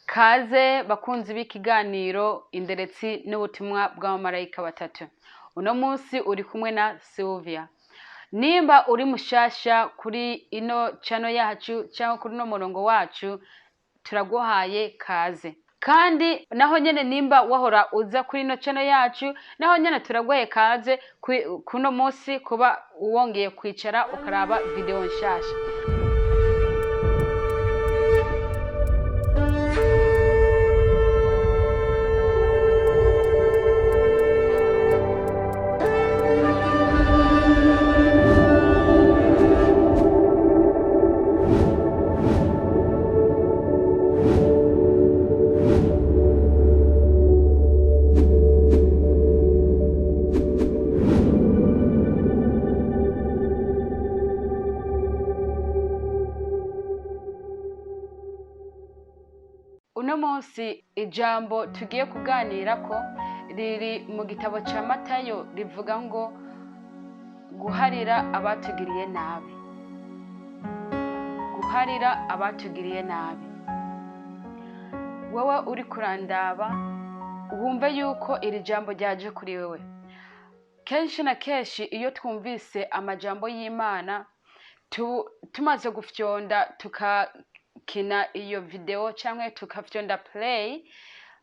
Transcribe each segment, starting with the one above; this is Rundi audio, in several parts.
Kaze bakunzi b'ikiganiro inderetsi n'ubutumwa bw'abamarayika batatu. Uno munsi uri kumwe na Sylvia. Nimba uri mushasha kuri ino channel yacu cyangwa kuri no murongo wacu, turaguhaye kaze. Kandi naho nyene nimba wahora uza kuri ino channel yacu, naho nyene turaguhaye kaze kuno munsi kuba wongeye kwicara ukaraba video nshasha. Uno munsi ijambo tugiye kuganira ko riri mu gitabo ca Matayo rivuga ngo guharira abatugiriye nabi. Guharira abatugiriye nabi. Wowe uri kurandaba wumve yuko iri jambo ryaje kuri wewe. Kenshi na kenshi iyo twumvise amajambo y'Imana tumaze gufyonda kina iyo video cyangwa tukafyonda play,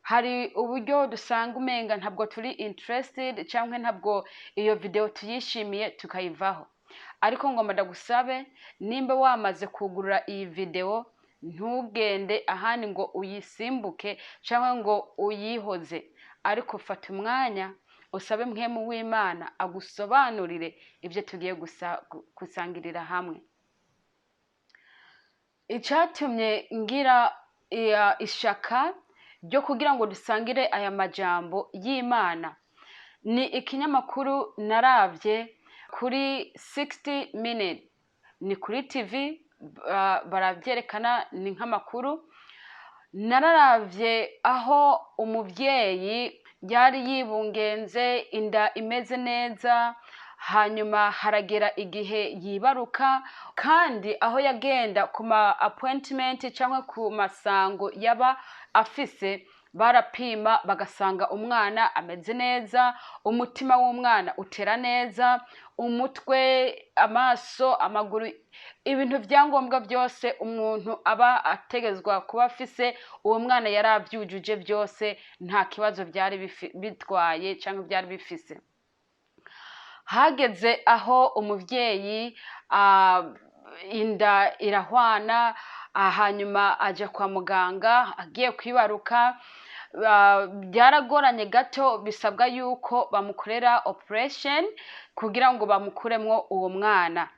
hari uburyo dusanga umenga ntabwo turi interested cyangwa ntabwo iyo video tuyishimiye tukayivaho. Ariko ngomba ndagusabe nimba wamaze kugurura iyi video ntugende ahandi ngo uyisimbuke cyangwa ngo uyihoze, ariko fata umwanya usabe mpwemu w'Imana agusobanurire ibyo tugiye gusangirira hamwe. Icatumye ngira ishaka ryo kugira ngo dusangire aya majambo y'Imana ni ikinyamakuru naravye kuri 60 minutes, ni kuri TV baravyerekana, ni nk'amakuru. Nararavye aho umuvyeyi yari yibungenze, inda imeze neza, hanyuma haragera igihe yibaruka, kandi aho yagenda ku ma appointment cyangwa ku masango yaba afise barapima bagasanga umwana ameze neza, umutima w'umwana utera neza, umutwe, amaso, amaguru, ibintu byangombwa byose umuntu aba ategezwa kuba afise, uwo mwana yaravyujuje byose, nta kibazo byari bitwaye cyangwa byari bifise. Hageze aho umuvyeyi inda irahwana, hanyuma aja kwa muganga agiye kwibaruka. Byaragoranye gato, bisabwa yuko bamukorera operation kugira ngo bamukuremwo uwo mwana.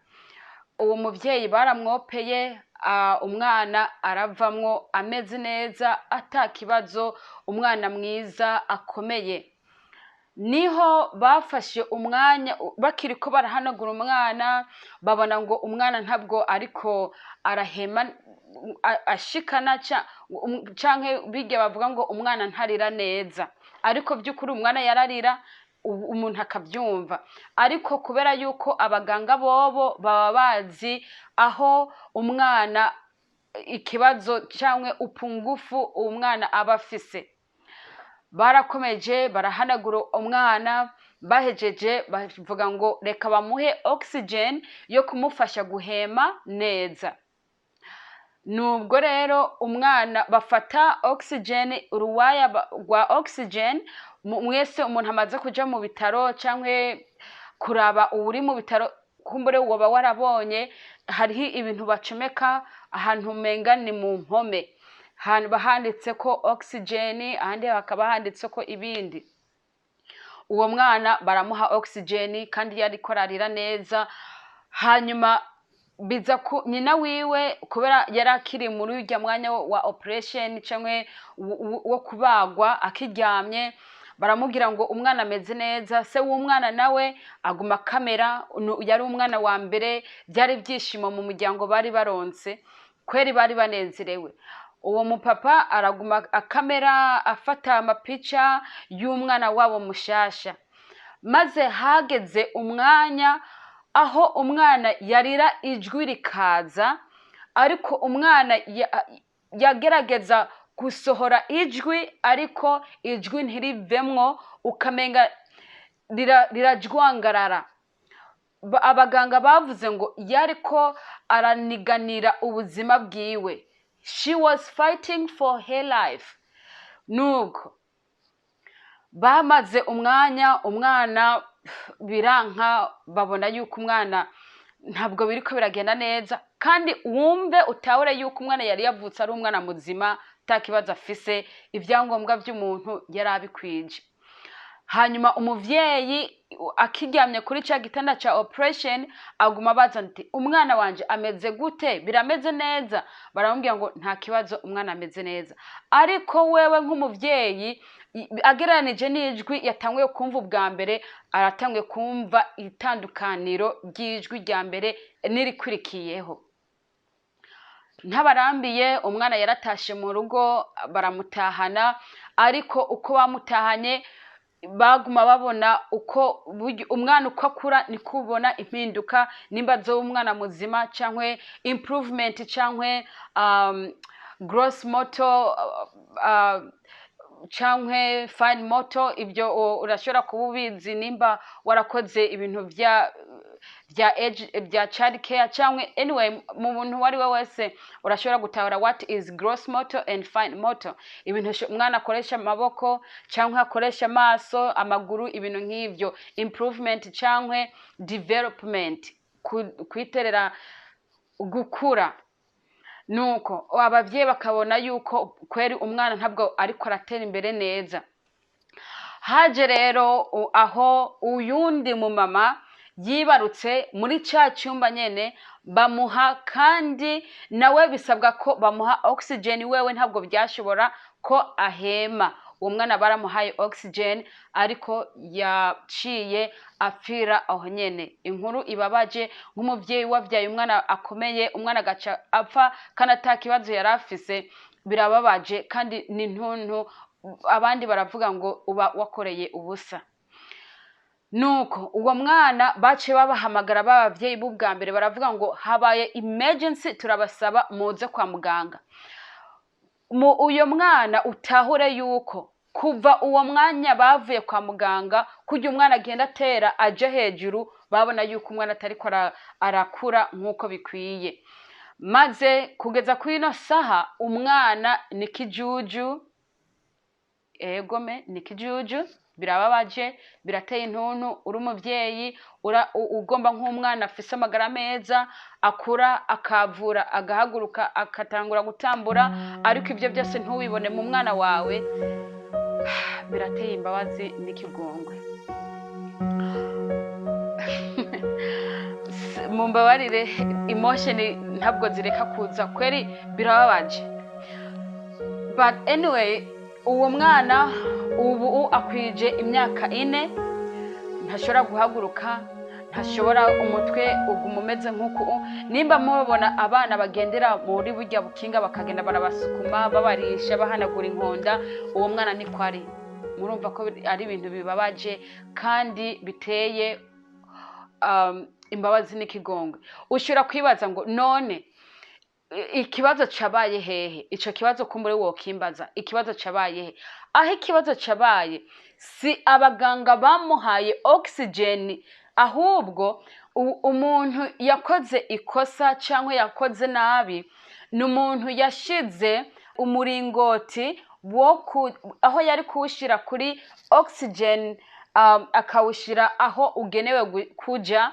Uwo muvyeyi baramwopeye, umwana aravamwo ameze neza atakibazo, umwana mwiza akomeye. Niho bafashe umwanya bakiriko barahanagura umwana, babona ngo umwana ntabwo ariko arahema ashikana canke bige bavuga ngo umwana ntarira neza, ariko by'ukuri umwana yararira, umuntu akabyumva. Ariko kubera yuko abaganga bobo baba bazi aho umwana ikibazo canke upungufu umwana aba afise, barakomeje barahanagura umwana, bahejeje bavuga ngo reka bamuhe oxygen yo kumufasha guhema neza. Nubwo rero umwana bafata oxygen, uruwaya rwa oxygen, mwese umuntu amaze kuja mu bitaro cyangwa kuraba uri mu bitaro, kumbure woba warabonye hariho ibintu bacomeka ahantu umenga ni mu mpome, handitse ko oxygen, ahandi hakaba handitse ko ibindi. Uwo mwana baramuha oxygen kandi yari korarira neza. Hanyuma biza ku nyina wiwe, kubera yarakiri muri urya mwanya wa operation cyangwa wo kubagwa, akiryamye, baramubwira ngo umwana ameze neza. Se w'umwana nawe aguma kamera, yari umwana wa mbere, byari byishimo mu muryango bari baronse, kweri bari banezerewe. Uwo mupapa araguma akamera afata amapicha y'umwana wabo mushasha. Maze hageze umwanya aho umwana yarira ijwi rikaza, ariko umwana yagerageza gusohora ijwi ariko ijwi ntirivemwo ukamenga rirajwangarara. Abaganga bavuze ngo yariko araniganira ubuzima bwiwe. She was fighting for her life. Nuko bamaze umwana biranka, babona yuko umwana ntabwo biriko biragenda neza, kandi wumve utahure yuko umwana yari yavutse ari umwana muzima takibazo afise, ibyangombwa by'umuntu yari abikwije. Hanyuma umuvyeyi akiryamye kuri ca gitanda ca operation aguma baza nti umwana wanje ameze gute, birameze neza? Baramubwira ngo nta kibazo, umwana ameze neza. Ariko wewe nk'umuvyeyi agereranije n'ijwi yatanguye kumva ubwa mbere, aratanguye kumva itandukaniro ry'ijwi rya mbere n'irikurikiyeho. Ntabarambiye umwana yaratashe mu rugo, baramutahana, ariko uko bamutahanye baguma babona uko umwana uko akura ni kubona impinduka, nimba zo umwana muzima cyangwa improvement cyangwa gross motor cyangwa fine motor. Ibyo urashobora kububizi nimba warakoze ibintu bya child care cyangwa anyway mu muntu wari we wese urashobora gutahura what is gross motor and fine motor. Ibintu umwana akoresha amaboko cyangwa akoresha amaso, amaguru, ibintu nk'ivyo. Improvement cyangwa development, kwiterera gukura. Nuko abavyeyi bakabona yuko kweri umwana ntabwo ariko aratera imbere neza. Haje rero aho uyundi mu mama yibarutse muri ca cyumba nyene, bamuha kandi nawe bisabwa ko bamuha oxygen, wewe ntabwo byashobora ko ahema. Uwo mwana baramuhaye oxygen ariko yaciye apfira aho nyene. Inkuru ibabaje nk'umuvyeyi wavyaye umwana akomeye, umwana agaca apfa kandi atakibazo yarafise, birababaje kandi ni ntuntu. Abandi baravuga ngo uba wakoreye ubusa. Nuko uwo mwana bace babahamagara b'abavyeyi b'ubwa mbere, baravuga ngo habaye emergency, turabasaba muze kwa muganga. Uyo mwana utahure yuko kuva uwo mwanya bavuye kwa muganga kujya umwana agenda atera aje hejuru, babona yuko umwana atariko arakura nk'uko bikwiye. Maze kugeza kuri ino saha umwana ni kijuju. Egome ni kijuju. Birababaje, birateye intuntu. Uri umuvyeyi ugomba nk'umwana afise amagara meza, akura akavura agahaguruka akatangura gutambura, ariko ibyo byose ntubibone mu mwana wawe, birateye imbabazi n'ikigongwe. Mumbabarire, emotion ntabwo zireka kuza, kweri birababaje. But anyway, uwo mwana ubu akwije imyaka 4, ntashobora guhaguruka, ntashobora, umutwe uguma umeze nk'uko. Nimba mubona abana bagendera muri burya bukinga bakagenda barabasukuma babarisha bahanagura inkonda, uwo mwana ni kwari. Murumva ko ari ibintu bibabaje kandi biteye imbabazi n'ikigongwe. Ushobora kwibaza ngo none ikibazo cabaye hehe? Ico kibazo kumbure wo kimbaza, ikibazo cabaye he? Aho ikibazo cabaye si abaganga bamuhaye oxygen, ahubwo umuntu yakoze ikosa cyangwa yakoze nabi, n'umuntu yashize umuringoti aho yari kuwushira kuri oxygen, akawushira aho ugenewe kuja,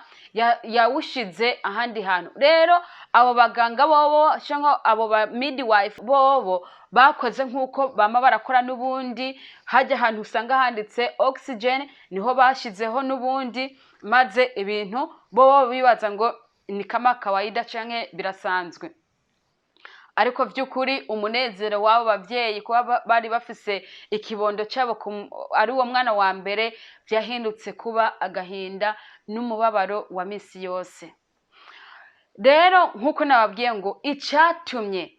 yawushize ahandi hantu. Rero abo baganga bobo cyangwa abo ba midwife bobo bakoze nk'uko bama barakora n'ubundi, hajya ahantu usanga handitse oxygen niho bashizeho n'ubundi, maze ibintu bobo bibaza ngo ni kama kawaida canke birasanzwe. Ariko vy'ukuri umunezero wabo bavyeyi kuba bari bafise ikibondo cyabo ari uwo mwana wa mbere, vyahindutse kuba agahinda n'umubabaro wa misi yose. Rero nkuko nababwiye ngo icatumye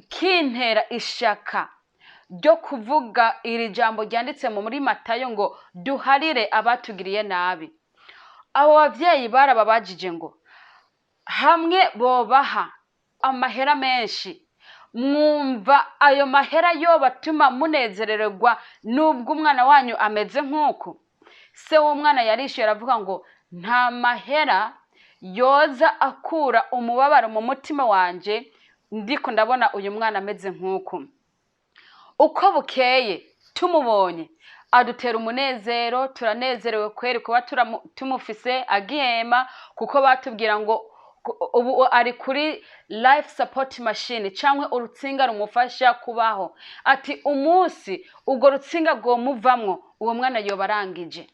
kintera ishaka ryo kuvuga iri jambo ryanditse muri Matayo ngo duharire abatugiriye nabi, abo bavyeyi barababajije ngo hamwe bobaha amahera menshi mwumva ayo mahera yo batuma munezererwa nubwo umwana wanyu ameze nk'uko? Se w'umwana yarishyuye aravuga ngo nta mahera yoza akura umubabaro mu mutima wanje ndiko ndabona uyu mwana ameze nk'uko. Uko bukeye tumubonye adutera umunezero, turanezerewe kweri kuba tumufise agihema, kuko batubwira ngo ubu ari kuri life support machine cyangwa urutsinga rumufasha kubaho. Ati umunsi ubwo rutsinga bwo muvamwo uwo mwana yoba arangije.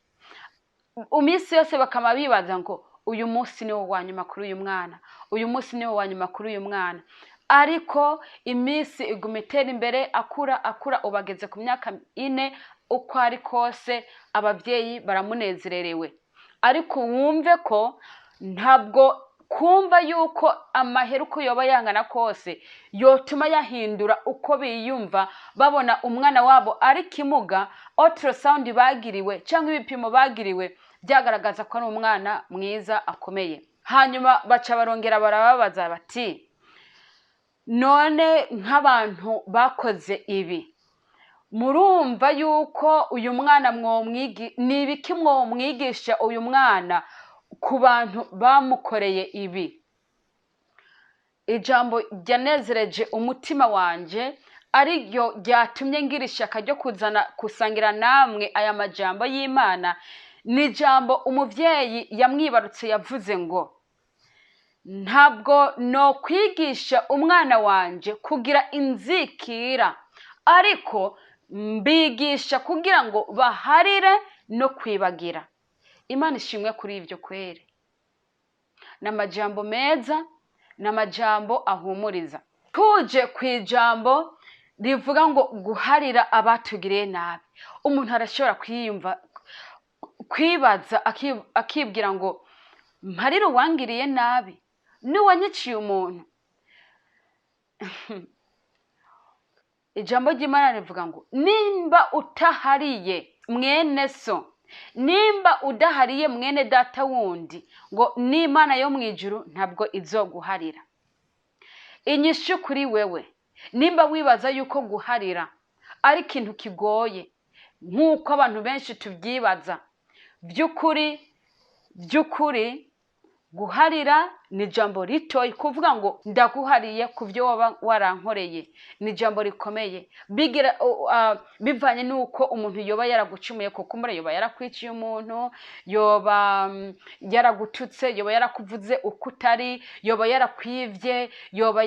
Umisi yose bakama bibaza ngo uyu munsi niwo wanyuma kuri uyu mwana, uyu munsi niwo wanyuma kuri uyu mwana. Ariko imisi iguma itera imbere, akura ubageze ku myaka 4. Uko ari kose abavyeyi baramunezererewe. Ariko wumve ko ntabwo kumva yuko amahera uko yoba yangana kose yotuma yahindura uko biyumva babona umwana wabo ari kimuga. Ultrasound bagiriwe cyangwa ibipimo bagiriwe byagaragaza ko ari umwana mwiza akomeye. Hanyuma baca barongera barababaza bati none nk'abantu bakoze ibi, murumva yuko uyu mwana nibiki mwomwigisha uyu mwana ku bantu bamukoreye ibi? Ijambo ryanezereje umutima wanje ariryo ryatumye ngira ishaka ryo kusangira namwe aya majambo y'Imana. Ni ijambo umuvyeyi yamwibarutse yavuze ngo ntabwo no kwigisha umwana wanje kugira inzikira, ariko mbigisha kugira ngo baharire no kwibagira. Imana ishimwe kuri ivyo kwere. N'amajambo meza, n'amajambo ahumuriza. Tuje kwijambo rivuga ngo guharira abatugiriye nabi. Umuntu arashobora kwibaza akibwira ngo mparira uwangiriye nabi, niwanyiciye umuntu. Ijambo ry'Imana rivuga ngo nimba utahariye mwene so, nimba udahariye mwene data wundi, ngo n'Imana yo mwijuru ntabwo izoguharira. Inyishu kuri wewe, nimba wibaza yuko guharira ari ikintu kigoye nk'uko abantu benshi tubyibaza, by'ukuri guharira ni jambo ritoyi. Kuvuga ngo ndaguhariye kuvyo waba warankoreye ni jambo rikomeye, bivanye nuko umuntu yoba yaragucumuye. Kuko umure yoba yarakwiciye umuntu, yoba yaragututse, yoba yarakuvuze ukutari, yoba yarakwivye, yoba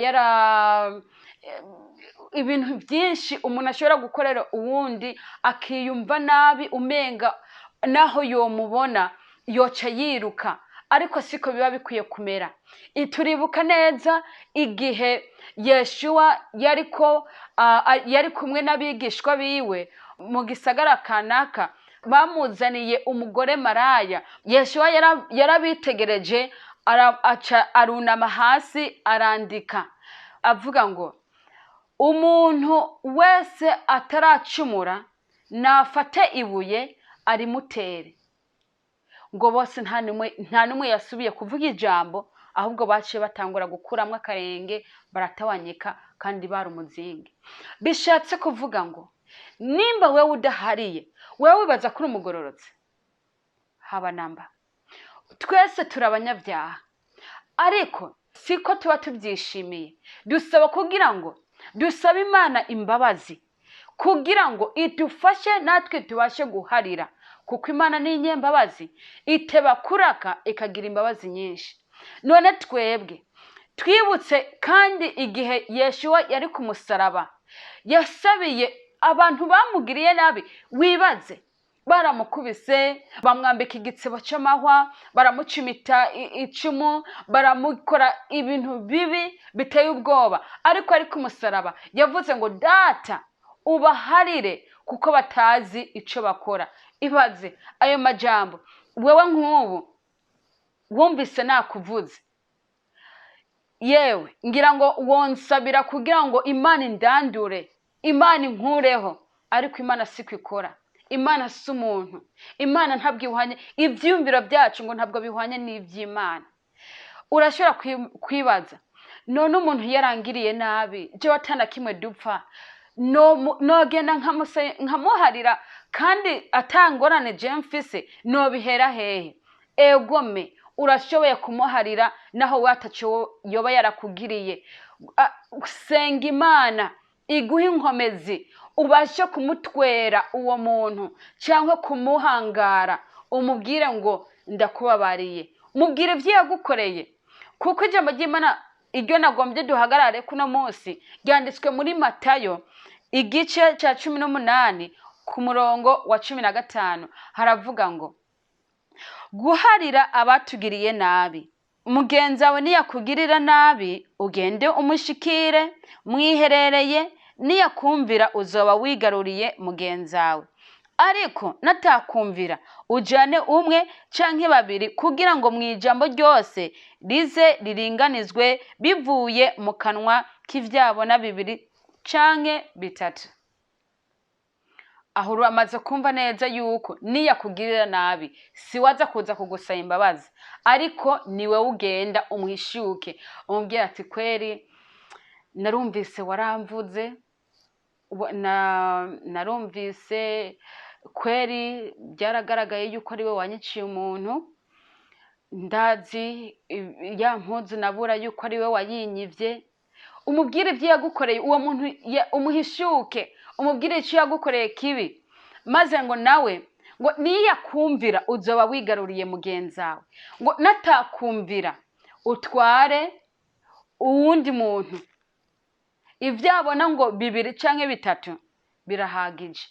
ibintu byinshi umuntu ashobora gukorera uwundi akiyumva nabi, umenga naho yomubona yoca yiruka. Ariko siko biba bikwiye kumera. Ituribuka neza igihe Yeshuwa yari kumwe n'abigishwa biwe mu gisagara kanaka, bamuzaniye umugore maraya. Yeshuwa yarabitegereje, arunama hasi arandika avuga ngo umuntu wese ataracumura nafate ibuye arimutere. Ngo bose nta numwe yasubiye kuvuga ijambo, ahubwo baciye batangura gukuramwo akarenge baratawanyika, kandi bari umuzingi. Bishatse kuvuga ngo nimba wewe udahariye, wewe wibaza kuri umugororotse, haba namba. Twese turabanyabyaha, ariko siko tuba tubyishimiye. Dusaba kugira ngo dusabe Imana imbabazi kugira ngo idufashe natwe tubashe guharira, kuko Imana ni inyembabazi, iteba kuraka ikagira imbabazi nyinshi. None twebwe twibutse kandi igihe Yeshuwa yari ku musaraba, yasabiye abantu bamugiriye nabi. Wibaze, baramukubise, bamwambika igitsebo cy'amahwa, baramucimita icumu, baramukora ibintu bibi biteye ubwoba. Ariko ari ku musaraba yavuze ngo data ubaharire kuko batazi ico bakora. Ibaze ayo majambo, wewe nk'ubu wumvise nakuvuze, yewe ngira ngo wonsabira kugira ngo Imana indandure, Imana inkureho. Ariko Imana siko ikora. Imana si umuntu. Imana ntabwo ihwanye, ivyumviro byacu ngo ntabwo bihwanye n'ivy'Imana. Urashobora kwibaza none umuntu yarangiriye nabi je watana kimwe dupfa nogenda nkamuharira kandi atangorane je mfise nobihera hehe? Egome urashoboye kumuharira naho watacho yoba yarakugiriye. Senga Imana iguha inkomezi ubashe kumutwera uwo muntu cyangwa kumuhangara, umubwire ngo ndakubabariye, mubwire ivyo yagukoreye. Kuko ijambo ry'Imana iryo nagombye duhagarare kuno munsi ryanditswe muri Matayo igice ca 18 ku murongo wa 15, haravuga ngo guharira abatugiriye nabi. Mugenzi wawe niyakugirira nabi ugende umushikire mwiherereye, niyakumvira uzoba wigaruriye mugenzi wawe. Ariko natakumvira ujane umwe canke babiri, kugira ngo mwijambo ryose rize riringanizwe bivuye mu kanwa k'ivyabona bibiri canke bitatu. Aho uramaze kumva neza yuko niyakugirira nabi siwaza kuza kugusaba imbabazi, ariko niwe ugenda umwishuke umubwira ati kweri narumvise waramvuze, narumvise kweri byaragaragaye yuko ari we wanyiciye umuntu, ndazi ya mpuzu nabura yuko ari we wayinyivye. Umubwire ivyo yagukoreye uwo muntu, umuhishuke umubwire icyo yagukoreye kibi, maze ngo nawe ngo niyakumvira uzoba wigaruriye mugenzi wawe. Ngo natakumvira utware uwundi muntu, ivyabona ngo bibiri canke bitatu birahagije.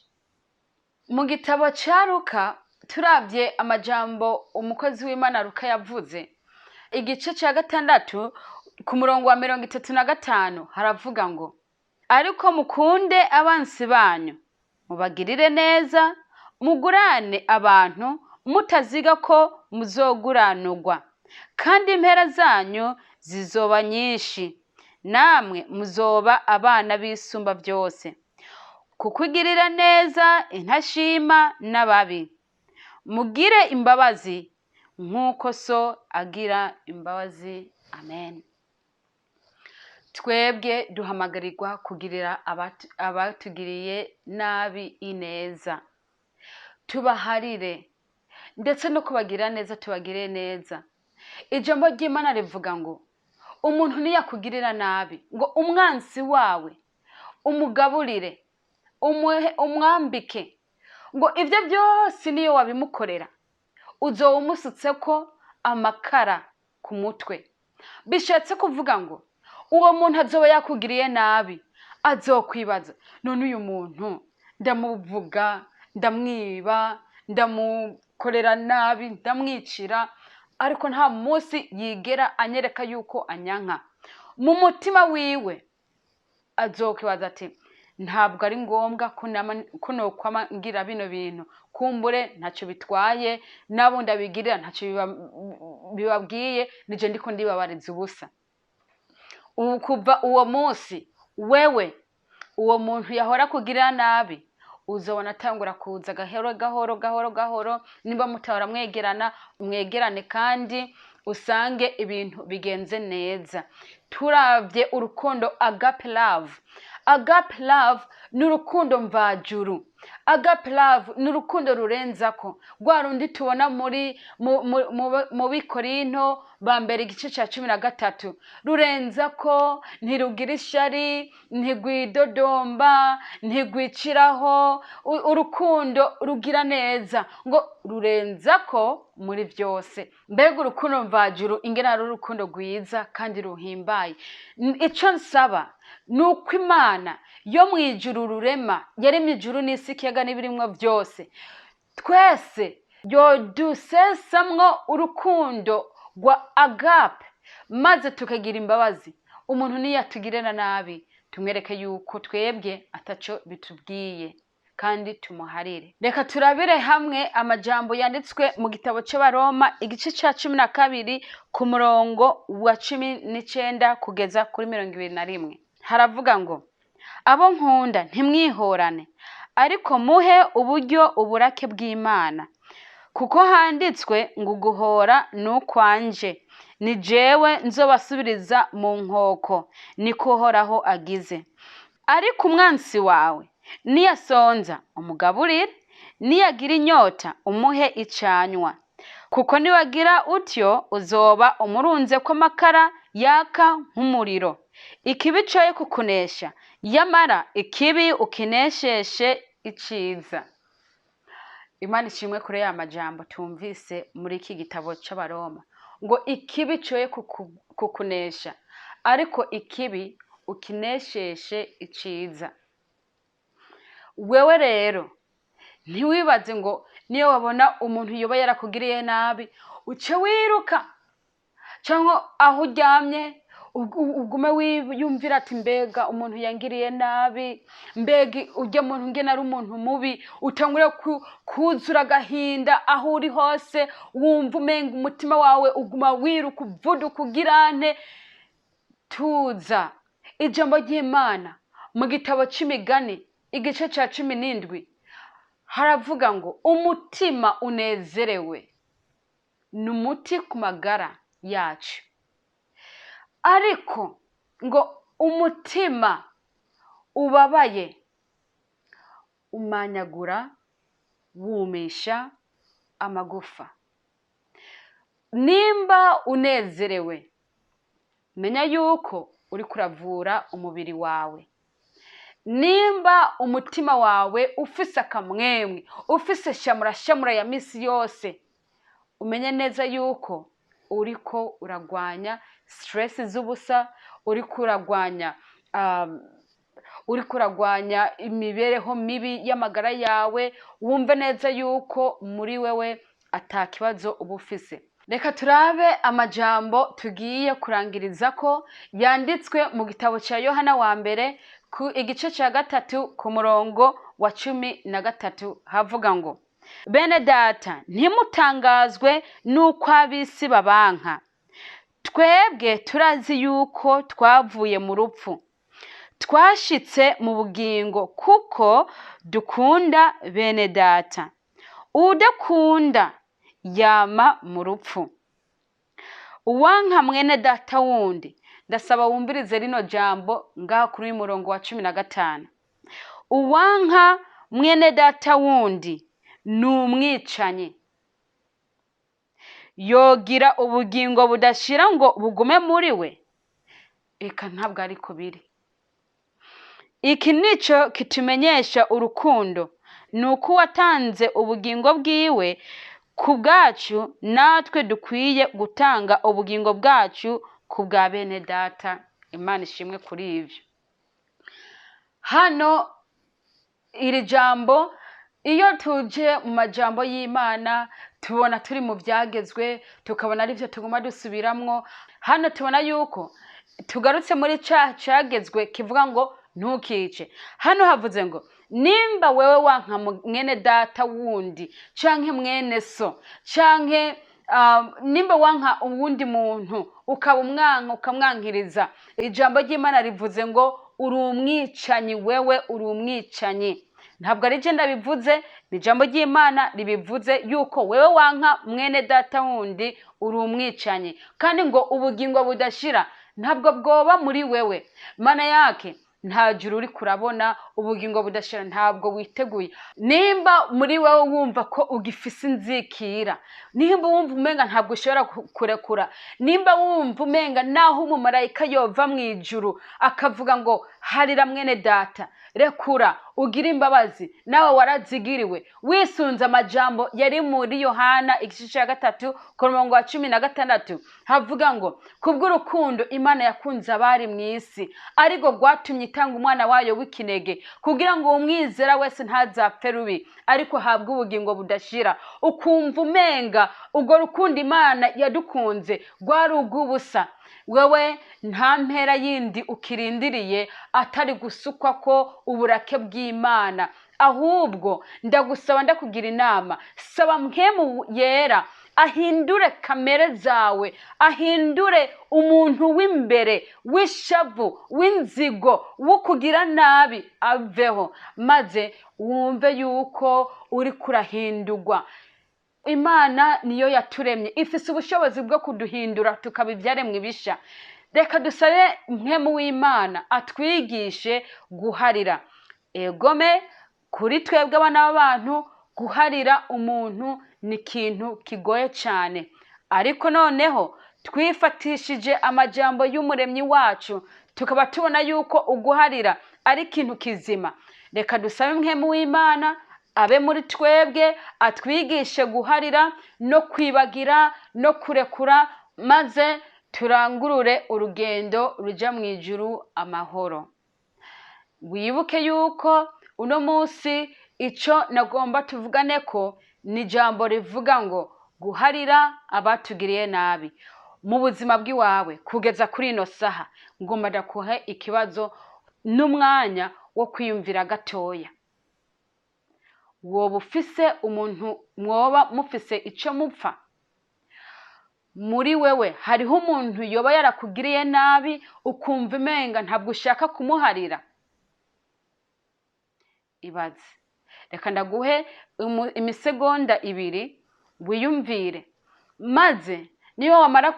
Mu gitabo ca Luka turavye amajambo umukozi w'Imana Luka yavuze, igice ca 6 ku murongo wa 35 haravuga ngo ariko mukunde abansi banyu, mubagirire neza, mugurane abantu mutaziga ko muzoguranurwa, kandi impera zanyu zizoba nyinshi, namwe muzoba abana b'isumba byose. Kukugirira neza intashima n'ababi, mugire imbabazi nk'uko so agira imbabazi. Amen. Twebwe duhamagarirwa kugirira abatugiriye nabi ineza, tubaharire, ndetse no kubagira neza tubagire neza. Ijambo ry'Imana rivuga ngo umuntu niyakugirira nabi ngo umwansi wawe umugaburire, umwambike, ngo ivyo byose niyo wabimukorera uzoba umusutseko amakara ku mutwe. Bishatse kuvuga ngo uwo muntu azoba yakugiriye nabi azokwibaza, none uyu muntu ndamuvuga, ndamwiba, ndamukorera nabi, ndamwicira, ariko nta munsi yigera anyereka yuko anyanka. Mu mutima wiwe azokwibaza ati ntabwo ari ngombwa ko nokwama ngira bino bintu, kumbure ntacyo bitwaye, nabo ndabigirira ntacyo bibabwiye, nije ndiko ndibabariza ubusa. Kuva uwo munsi wewe uwo muntu yahora kugirira nabi uzobona atangura kuza gahoro, niba mutahora mwegerane kandi usange ibintu bigenze neza. Turavye urukundo agape love. Agape love ni urukundo mvajuru. Agape love ni urukundo rurenzako rwa rundi tubona mu Bikorinto ba mbere igice ca 13. Rurenzako, ntirugira ishari, ntigwidodomba, ntigwiciraho, urukundo rugira neza, ngo rurenzako muri byose. Mbega urukundo mvajuru ingena ari urukundo rwiza kandi ruhimbaye. Ico nsaba nuko Imana yo mwijuru rurema yaremye ijuru n'isi ikiyaga n'ibirimwo byose, twese yodusesamwo urukundo rwa agape, maze tukagira imbabazi. Umuntu niyatugirira nabi tumwereke yuko twebwe ataco bitubwiye kandi tumuharire. Reka turabire hamwe amajambo yanditswe mu gitabo c'Abaroma igice ca 12 ku murongo wa 19 kugeza kuri 21. Haravuga ngo abo nkunda ntimwihorane, ariko muhe uburyo uburake bw'Imana, kuko handitswe ngo guhora n'ukwanje, ni jewe nzobasubiriza mu nkoko, niko Uhoraho agize. Ariko umwansi wawe niyasonza umugaburire, niyagira inyota umuhe icanywa, kuko niwagira utyo uzoba umurunze ko amakara yaka nk'umuriro. Ikibi coye kukunesha, yamara ikibi ukinesheshe iciza. Imana ishimwe kure ya majambo tumvise muri iki gitabo c'Abaroma, ngo ikibi coye kukunesha, ariko ikibi ukinesheshe iciza. Wewe rero ntiwibaze ngo niyo wabona umuntu yoba yarakugiriye nabi uce wiruka, cyangwa aho uryamye ugume wiyumvira ati mbega umuntu yangiriye nabi, mbega urya muntu ngena ari umuntu mubi, utangure kuzura agahinda aho uri hose, wumva umenga umutima wawe uguma wiruka uvuduka ugirante. Tuza, ijambo ry'Imana mu gitabo c'Imigani igice ca 17 haravuga ngo umutima unezerewe ni umuti ku magara yacu, ariko ngo umutima ubabaye umanyagura wumisha amagufa. Nimba unezerewe, menya yuko uri kuravura umubiri wawe. Nimba umutima wawe ufise akamwemwe, ufise shamura ya misi yose, umenye neza yuko uriko uragwanya stress z'ubusa, uriko uragwanya imibereho mibi y'amagara yawe. Wumve neza yuko muri wewe atakibazo uba ufise. Reka turabe amajambo tugiye kurangiriza ko yanditswe mu gitabo ca Yohana wa mbere ku igice ca 3 ku murongo wa 13. Havuga ngo, bene data ntimutangazwe nuko ab'isi babanka. Twebwe turazi yuko twavuye mu rupfu twashitse mu bugingo, kuko dukunda bene data. Udakunda yama mu rupfu. Uwanka mwene data wundi, ndasaba wumvirize rino jambo ngaha kuri murongo wa 15. Uwanka mwene data wundi ni umwicanyi, yogira ubugingo budashira ngo bugume muri we? Eka ntabwo ariko biri. Iki nico kitumenyesha urukundo, nuko watanze ubugingo bwiwe ku bwacu, natwe dukwiye gutanga ubugingo bwacu ku bwa bene data. Imana ishimwe kuri ivyo. Hano iri jambo iyo tuje mu majambo y'Imana tubona turi mu vyagezwe, tukabona ari byo tuguma dusubiramwo. Hano tubona yuko tugarutse muri cagezwe kivuga ngo ntukice. Hano havuze ngo nimba wewe wanka mwene data wundi canke mwene so, canke nimba wanka uwundi muntu ukaba umwanka ukamwankiriza, ijambo ry'Imana rivuze ngo uri umwicanyi. Wewe uri umwicanyi. Ntabwo ari je ndabivuze, ni ijambo ry'Imana ribivuze yuko wewe wanka mwene data wundi uri umwicanyi, kandi ngo ubugingo budashira ntabwo bwoba muri wewe. Mana yake nta juru uri kurabona, ubugingo budashira ntabwo witeguye. Nimba muri wewe wumva ko ugifise inzikira, nimba wumva umenga ntabwo ushobora kurekura, nimba wumva umenga naho umumarayika yova mu ijuru akavuga ngo harira mwene data, rekura ugira imbabazi, nawe warazigiriwe. Wisunze amajambo yari muri Yohana igice ca 3 ku murongo wa 16 havuga ngo kubw'urukundo Imana yakunze abari mu isi, ariko rwatumye itanga umwana wayo w'ikinege, kugira ngo umwizera wese ntazapfe rubi, ariko habwe ubugingo budashira. Ukumva umenga ubwo rukundo Imana yadukunze rwari ubw'ubusa, wewe nta mpera yindi ukirindiriye atari gusukwa ko uburake bw'Imana. Ahubwo ndagusaba, ndakugira inama, saba mpemu yera ahindure kamere zawe, ahindure umuntu w'imbere w'ishavu, w'inzigo, wo kugira nabi aveho, maze wumve yuko uri kurahindurwa. Imana niyo yaturemye, ifise ubushobozi bwo kuduhindura tukaba ivyaremwe bisha. Reka dusabe mpemu w'Imana atwigishe guharira. Egome kuri twebwe abana b'abantu guharira umuntu ni ikintu kigoye cyane, ariko noneho twifatishije amajambo y'umuremyi wacu tukaba tubona yuko uguharira ari ikintu kizima. Reka dusabe mpemu w'Imana abe muri twebwe atwigishe guharira no kwibagira no kurekura, maze turangurure urugendo ruja mu ijuru amahoro. Wibuke yuko uno munsi ico nagomba tuvugane ko ni jambo rivuga ngo guharira abatugiriye nabi. Mu buzima bw'iwawe kugeza kuri ino saha ngomba ndakuhe ikibazo n'umwanya wo kwiyumvira gatoya. Woba ufise umuntu mwoba mufise ico mupfa? Muri wewe hariho umuntu yoba yarakugiriye nabi ukumva imenga ntabwo ushaka kumuharira? Ibaze. Reka ndaguhe imisegonda 2 wiyumvire, maze niyo wamara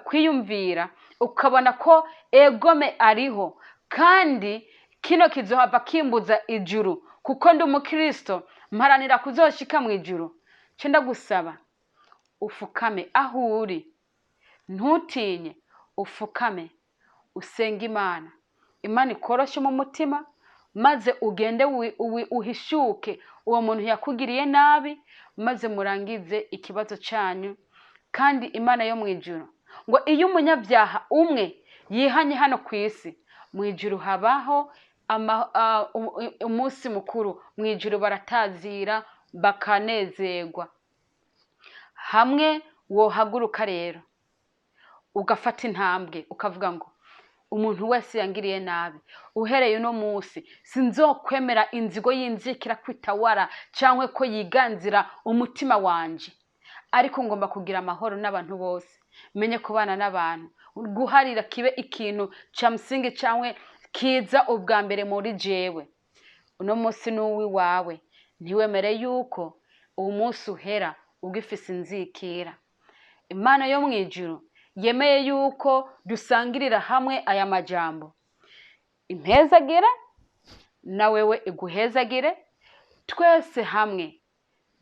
kwiyumvira ukabona ko egome ariho kandi kino kizohava kimbuza ijuru kuko ndi umukristo mparanira kuzoshika mu ijuru, cyo ndagusaba ufukame aho uri, ntutinye, ufukame usenga Imana. Imana ikoroshe mu mutima, maze ugende uhishuke uwo muntu yakugiriye nabi, maze murangize ikibazo cyanyu. Kandi Imana yo mu ijuru ngo iyo umunyabyaha umwe yihanye hano ku isi, mu ijuru habaho umunsi mukuru. Mu ijuru baratazira bakanezerwa. Hamwe wohaguruka rero ugafata intambwe ukavuga ngo umuntu wese yangiriye nabi, uhereye uno munsi sinzokwemera inzigo y'inzikira kwitawara cyangwa ko yiganzira umutima wanje, ariko ngomba kugira amahoro n'abantu bose, menye kubana n'abantu. Guharira kibe ikintu ca musingi cyangwa kiza ubwa mbere muri jewe. Uno munsi n'uwi wawe, ntiwemere yuko uwo munsi uhera ugifise inzikira. Imana yo mu ijuru yemeye yuko dusangirira hamwe aya majambo. Impezagire na wewe iguhezagire, twese hamwe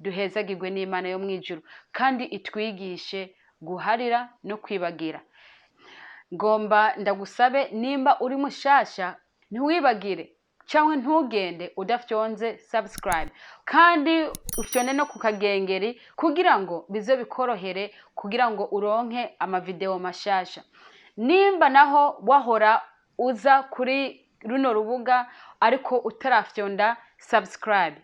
duhezagirwe n'Imana yo mu ijuru kandi itwigishe guharira no kwibagira. Ngomba ndagusabe nimba uri mushasha ntiwibagire cyangwa ntugende udafyonze subscribe, kandi ufyone no kukagengeri kugira ngo bize bikorohere kugira ngo uronke amavideo mashasha. Nimba naho wahora uza kuri runo rubuga ariko utarafyonda subscribe,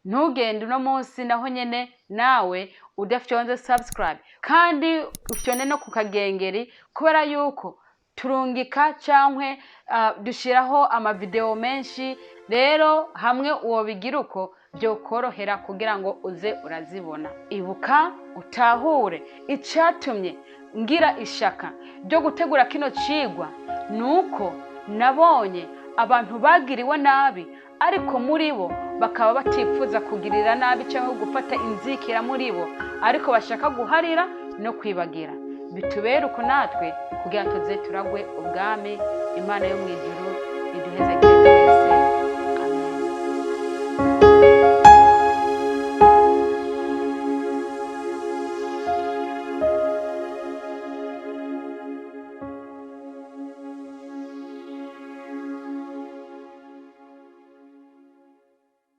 ntugende uno munsi naho nyene nawe udafyonze subscribe, kandi ufyone no kukagengeri kubera yuko turungika cyangwa dushiraho amavideo menshi. Rero hamwe uwo bigira uko byokorohera kugira ngo uze urazibona. Ibuka utahure icatumye ngira ishaka ryo gutegura kino cigwa, nuko nabonye abantu bagiriwe nabi ariko muri bo bakaba batifuza kugirira nabi cyangwa gufata inzikira muri bo, ariko bashaka guharira no kwibagira. Bitubere uko natwe kugira tuze turagwe ubwami. Imana yo mu ijuru iduhezagire.